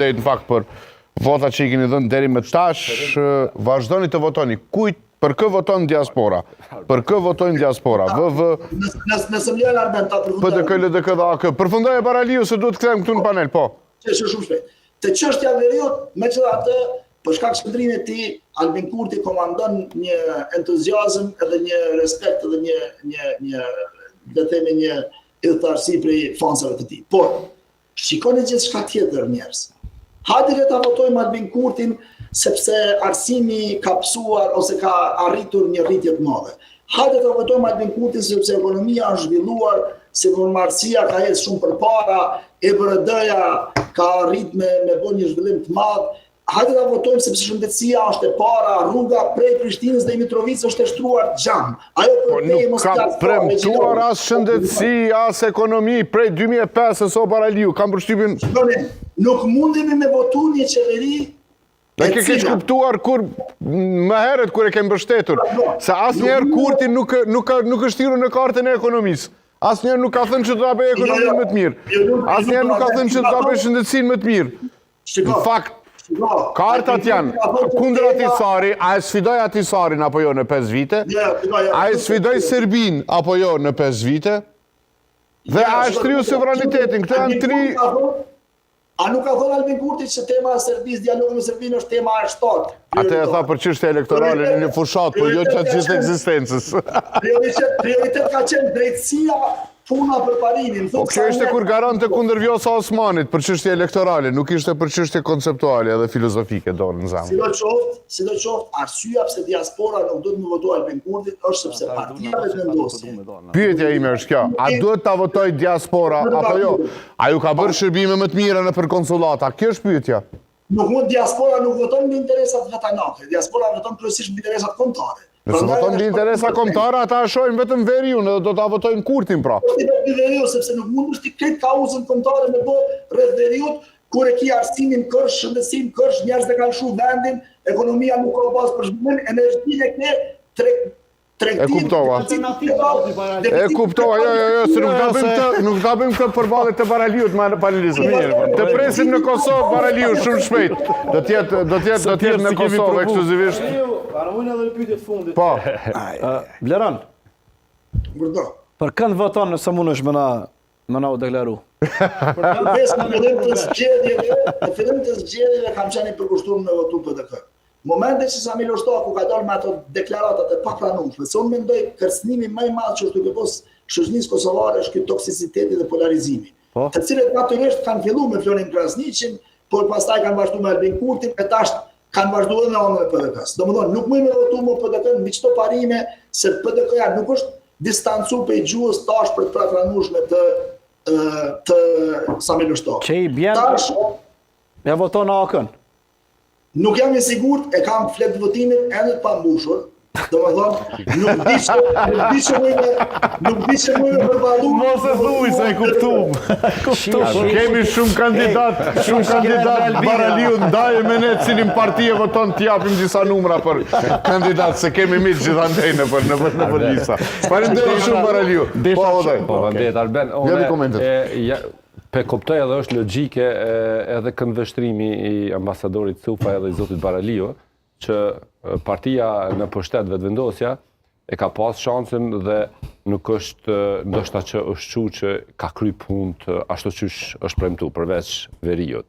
Në fakt për vota që i keni dhënë deri më tash, vazhdoni të votoni. Për kë voton diaspora? Për kë votojnë diaspora? Nëse më lënë Arben ta përfundoj. PDK, LDK dhe AK. Përfundoj e Baraliu se duhet të kthejmë këtu në panel, po. Është shumë shpejt. Të çështja e veriut, megjithatë, për shkak të shndrimit të tij, Albin Kurti komandon një entuziazëm edhe një respekt edhe një le të themi një idhëtarësi prej fansave të tij. Por shikoni gjithçka tjetër njerëz. Hajde le ta votojmë Albin Kurtin sepse arsimi ka pësuar ose ka arritur një rritje të madhe. Hajde ta votojmë Albin Kurtin sepse ekonomia është zhvilluar, sigurimtarësia ka ecë shumë përpara, EBRD-ja ka arrit me bën një zhvillim të madh. Hajde ta votojmë sepse shëndetësia është e para, rruga prej Prishtinës dhe Mitrovicës është e shtruar xham. Nuk ka premtuar as shëndetësi, as ekonomi prej 2005 e so Baraliu. Kam përshtypjen. Nuk mundemi me votu një qeveri. Dhe ke kuptuar kur më herët kur e ke mbështetur, se asnjëherë Kurti nuk është thirrur në kartën e ekonomisë. Asnjëherë nuk ka thënë që do ta bëjë ekonominë më të mirë. Asnjëherë nuk ka thënë që do ta bëjë shëndetësinë më të mirë. Në fakt, kartat janë kundër Ahtisarit, a e sfidoj Ahtisarin apo jo në 5 vite? A e sfidoj Serbin apo jo në 5 vite? Dhe a e shtriu sovranitetin? Këto janë 3. A nuk ka thënë Albin Kurti që tema e Serbisë, dialogu me Serbinë është tema e shtatë? Atë e tha për çështje elektorale në një fushat, por jo çat gjithë ekzistencës. Prioritet ka qenë drejtësia, puna për parimin. Po kjo ishte kur garante kundër Vjosa Osmanit për çështje elektorale, nuk ishte për çështje konceptuale dhe filozofike dorë në zamë. Sidoqoftë, arsyeja pse diaspora nuk duhet të votojë Albin Kurtin është sepse partia vetë vendosin. Pyetja ime është kjo, a duhet ta votojë diaspora apo jo? A ju ka bërë shërbime më të mira nëpër konsullata? Kjo është pyetja. Diaspora nuk voton me interesat vetanake, diaspora voton kryesisht me interesat kombëtare. Nëse voton me interesa kombëtare, ata shohin vetëm veriun dhe do ta votojnë Kurtin pra. Veriu sepse nuk mund të ketë kauzën kombëtare me bë rreth veriut kur e ki arsimin kërsh, shëndetësinë kërsh, njerëzit e kanë shu vendin, ekonomia nuk ka pas për zhvillim, energjinë e ke E kuptova. E kuptova, jo, se nuk ta bëjmë këtë përballje të Baraliut me panelistin. Të presim në Kosovë Baraliu shumë shpejt. Do të jetë në Kosovë ekskluzivisht. Unë edhe në pyetje të fundit. Po. Bleran. Për kënd voton nëse mundesh më na u deklaru? Në fillim të zgjedhjeve kam qenë i përkushtuar në votu PDK. Momente që Sami Loshtaku ka dalë me ato deklaratat e papranueshme, se unë mendoj kërcënimi më i madh që është duke pas shoqërisë kosovare është ky toksiciteti dhe polarizimi. Të cilët natyrisht kanë filluar me Florin Krasniqin, por pastaj kanë vazhduar me Albin Kurtin e tash kanë vazhduar në anën e PDK-s. Domethënë nuk mund të votojmë me PDK-n mbi çdo parime, se PDK-ja nuk është distancuar prej gjuhës tash për të papranueshme të Sami Loshtaku. Që i bjen ja voton AK-n. Nuk jam i sigurt, e kam flet votimin edhe të pambushur. Domethënë, nuk di që më përballu. Mos e thuaj se e kuptuam. Kemi shumë kandidat Baraliu ndaj me ne cilin parti e voton të japim disa numra për kandidat se kemi miq gjithandej në lista. Faleminderit shumë Baraliu. Po, vëndet Arben. Pe kuptoj edhe është logjike edhe këndvështrimi i ambasadorit Cufa edhe i zotit Baraliu, që partia në pushtet vetëvendosja e ka pas shansën dhe nuk është ndoshta që është që ka kry punë ashtu që është premtuar përveç veriut.